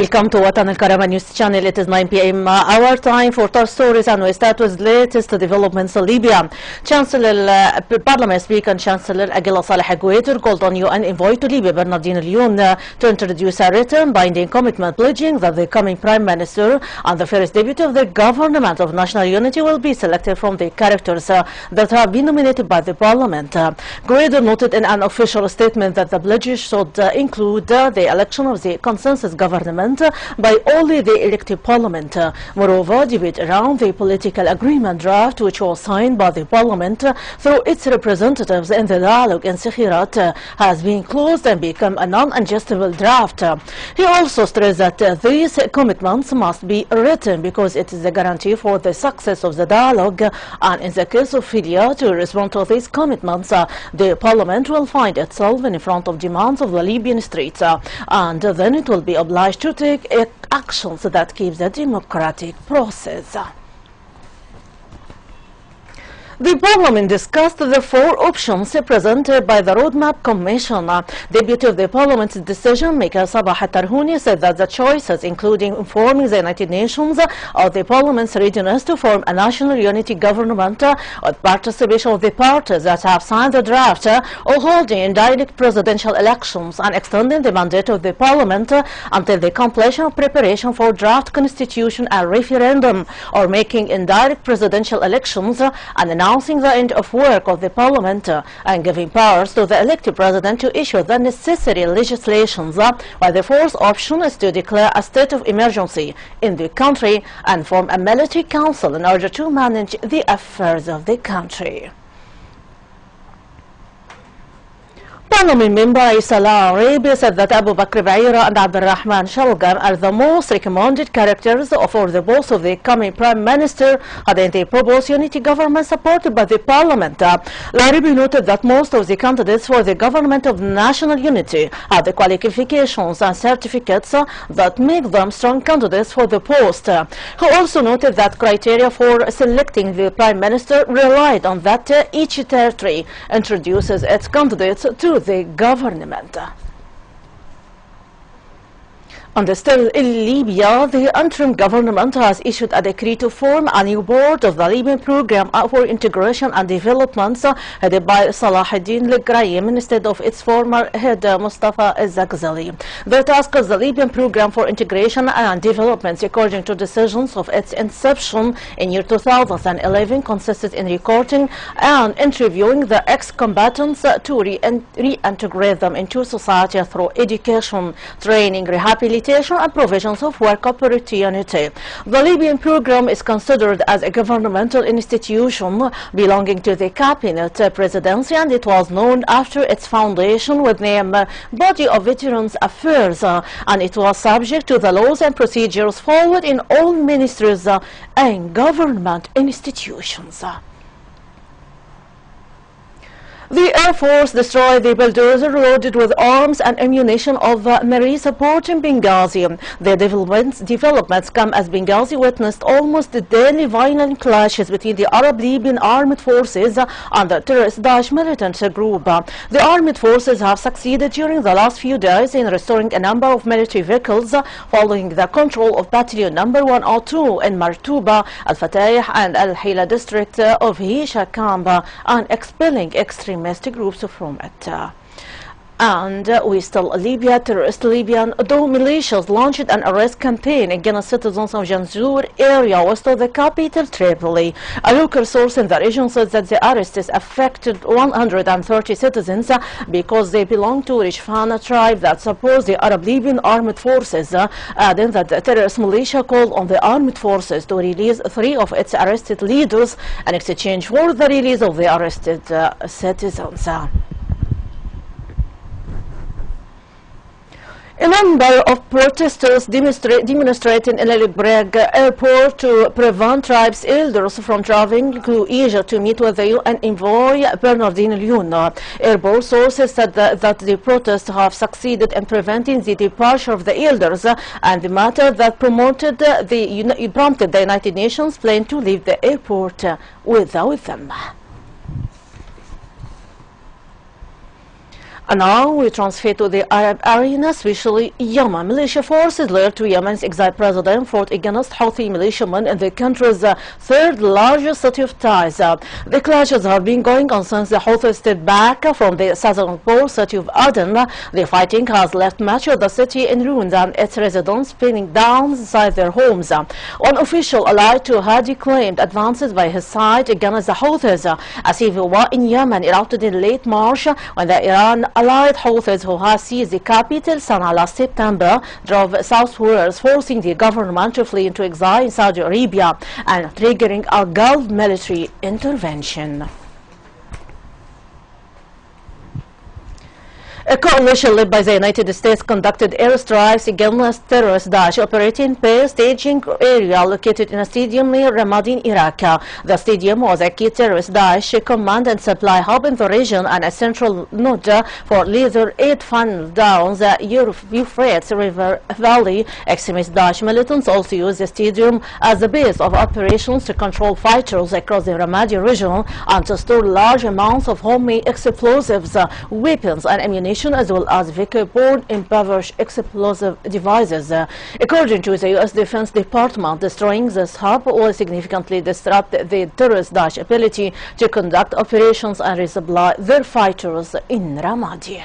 Welcome to Watan الكرامة news channel. It is 9 p.m. our time for top stories, and we start with latest developments in Libya. Chancellor Parliament Speaker and Chancellor Agila Saleh Aguetor called on UN envoy to Libya Bernardino Leon to introduce a written binding commitment pledging that the coming Prime Minister and the first deputy of the Government of National Unity will be selected from the characters that have been nominated by the Parliament. Aguetor noted in an official statement that the pledge should include the election of the consensus government by only the elected Parliament. Moreover, debate around the political agreement draft, which was signed by the Parliament through its representatives in the dialogue in Sikhirat, has been closed and become a non-adjustable draft. He also stressed that these commitments must be written because it is a guarantee for the success of the dialogue, and in the case of failure to respond to these commitments, the Parliament will find itself in front of demands of the Libyan streets, and then it will be obliged to take actions that keep the democratic process. The Parliament discussed the four options presented by the Roadmap Commission. Deputy of the Parliament's decision maker Sabah Tarhouni said that the choices, including informing the United Nations of the Parliament's readiness to form a national unity government with participation of the parties that have signed the draft, or holding indirect presidential elections and extending the mandate of the Parliament until the completion of preparation for draft constitution and referendum, or making indirect presidential elections and announcing the end of work of the Parliament and giving powers to the elected President to issue the necessary legislations, while the fourth option is to declare a state of emergency in the country and form a military council in order to manage the affairs of the country. Parliament member Salah Arabi said that Abu Bakr Baira and Abdul Rahman Shalgam are the most recommended characters for the post of the coming Prime Minister in the proposed unity government supported by the Parliament. Arabi noted that most of the candidates for the government of national unity have the qualifications and certificates that make them strong candidates for the post. He also noted that criteria for selecting the Prime Minister relied on that each territory introduces its candidates to the government. And still in Libya, the interim government has issued a decree to form a new board of the Libyan Program for Integration and Development headed by Salahuddin Legrayim instead of its former head Mustafa Zakzali. The task of the Libyan Program for Integration and Development, according to decisions of its inception in year 2011, consisted in recruiting and interviewing the ex-combatants to reintegrate them into society through education, training, rehabilitation, and provisions of work opportunity. The Libyan program is considered as a governmental institution belonging to the cabinet presidency, and it was known after its foundation with the name Body of Veterans Affairs, and it was subject to the laws and procedures followed in all ministries and government institutions. The Air Force destroyed the bulldozer loaded with arms and ammunition of Marine support in Benghazi. The developments come as Benghazi witnessed almost daily violent clashes between the Arab-Libyan armed forces and the terrorist Daesh militant group. The armed forces have succeeded during the last few days in restoring a number of military vehicles following the control of Battalion Number 102 in Martuba, Al-Fatah and Al-Hila district of Hisha camp and expelling extremist groups from it. And we still Libya. Terrorist Libyan militias launched an arrest campaign against citizens of Janzour area west of the capital Tripoli. A local source in the region said that the arrests affected 130 citizens because they belong to Rishfana tribe that supports the Arab Libyan armed forces, adding that the terrorist militia called on the armed forces to release 3 of its arrested leaders in exchange for the release of the arrested citizens. A number of protesters demonstrating in Elbreg airport to prevent tribes elders from traveling to Egypt to meet with the UN envoy Bernardino Leon. Airport sources said that the protests have succeeded in preventing the departure of the elders, and the matter that prompted the United Nations plane to leave the airport without them. And now we transfer to the Arab arena, especially Yemen. Militia forces led to Yemen's exiled president fought against Houthi militiamen in the country's third largest city of Taiz. The clashes have been going on since the Houthis stepped back from the southern port city of Aden. The fighting has left much of the city in ruins and its residents pinning down inside their homes. One official allied to Hadi claimed advances by his side against the Houthis. A civil war in Yemen erupted in late March when the Iran-allied Houthis, who has seized the capital Sana'a last September, drove southwards, forcing the government to flee into exile in Saudi Arabia and triggering a Gulf military intervention. A coalition led by the United States conducted airstrikes against terrorist Daesh operating per staging area located in a stadium near Ramadi in Iraq. The stadium was a key terrorist Daesh command and supply hub in the region and a central node for leather aid funneled down the Euphrates River Valley. Extremist Daesh militants also used the stadium as the base of operations to control fighters across the Ramadi region and to store large amounts of homemade explosives, weapons and ammunition, as well as vehicle-borne impoverished explosive devices. According to the U.S. Defense Department, destroying this hub will significantly disrupt the terrorist Daesh ability to conduct operations and resupply their fighters in Ramadi.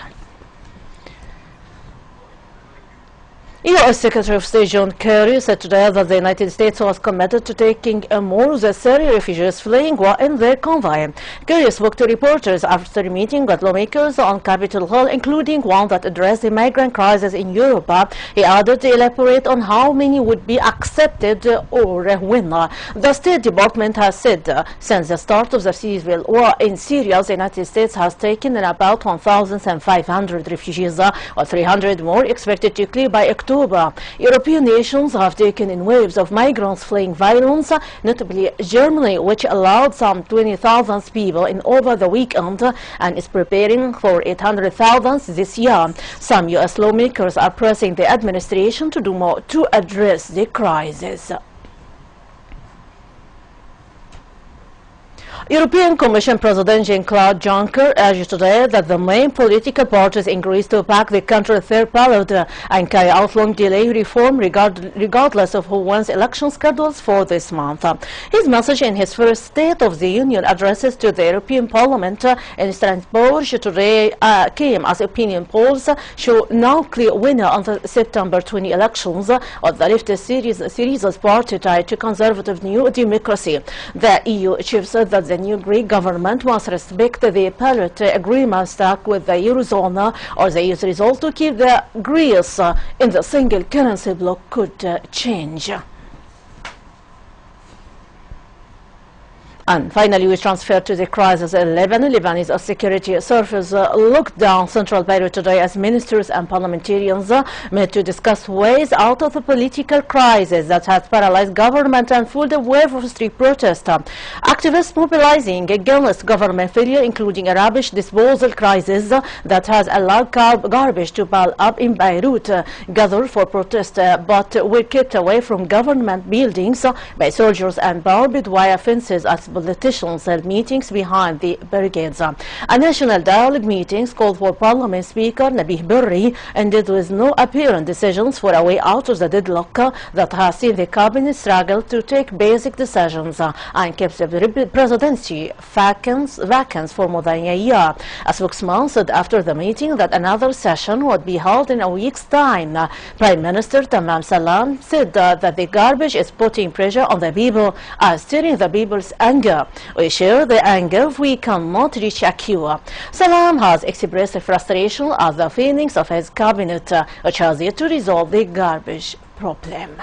U.S. Secretary of State John Kerry said today that the United States was committed to taking more than 30 refugees fleeing war in their convoy. Kerry spoke to reporters after meeting with lawmakers on Capitol Hill, including one that addressed the migrant crisis in Europe. He added to elaborate on how many would be accepted or when. The State Department has said since the start of the civil war in Syria, the United States has taken in about 1,500 refugees, or 300 more expected to clear by October. European nations have taken in waves of migrants fleeing violence, notably Germany, which allowed some 20,000 people in over the weekend and is preparing for 800,000 this year. Some U.S. lawmakers are pressing the administration to do more to address the crisis. European Commission President Jean-Claude Juncker urged today that the main political parties in Greece to back the country's third ballot and carry out long delay reform regardless of who wins election schedules for this month. His message in his first State of the Union addresses to the European Parliament in Strasbourg today came as opinion polls show no clear winner on the September 20 elections, or the leftist Syriza's party tied to conservative New Democracy. The EU chief said that the new Greek government must respect the ballot agreement struck with the Eurozone, or the EU's result to keep the Greece in the single currency bloc could change. And finally, we transfer to the crisis in Lebanon. Lebanese security services looked down central Beirut today as ministers and parliamentarians met to discuss ways out of the political crisis that has paralyzed government and fueled a wave of street protest. Activists mobilizing against government failure, including a rubbish disposal crisis that has allowed garbage to pile up in Beirut, gathered for protest but were kept away from government buildings by soldiers and barbed wire fences as politicians held meetings behind the barricades. A national dialogue meetings called for Parliament Speaker Nabih Berri ended with no apparent decisions for a way out of the deadlock that has seen the cabinet struggle to take basic decisions and kept the presidency vacant for more than a year. A spokesman said after the meeting that another session would be held in a week's time. Prime Minister Tamam Salam said that the garbage is putting pressure on the people and stirring the people's anger. We share the anger. We cannot reach a cure. Salam has expressed frustration at the failings of his cabinet, which has yet to resolve the garbage problem.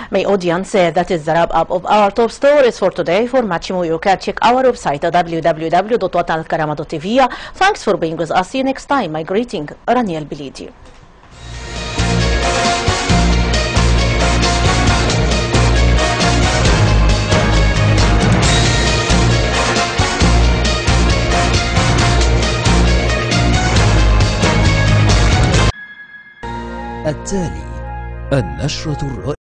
My audience, that is the wrap-up of our top stories for today. For much more, you can check our website at www.الكرامة.tv. Thanks for being with us. See you next time. My greeting, رانيا البليدِي. التالي النشرة الرئيسية.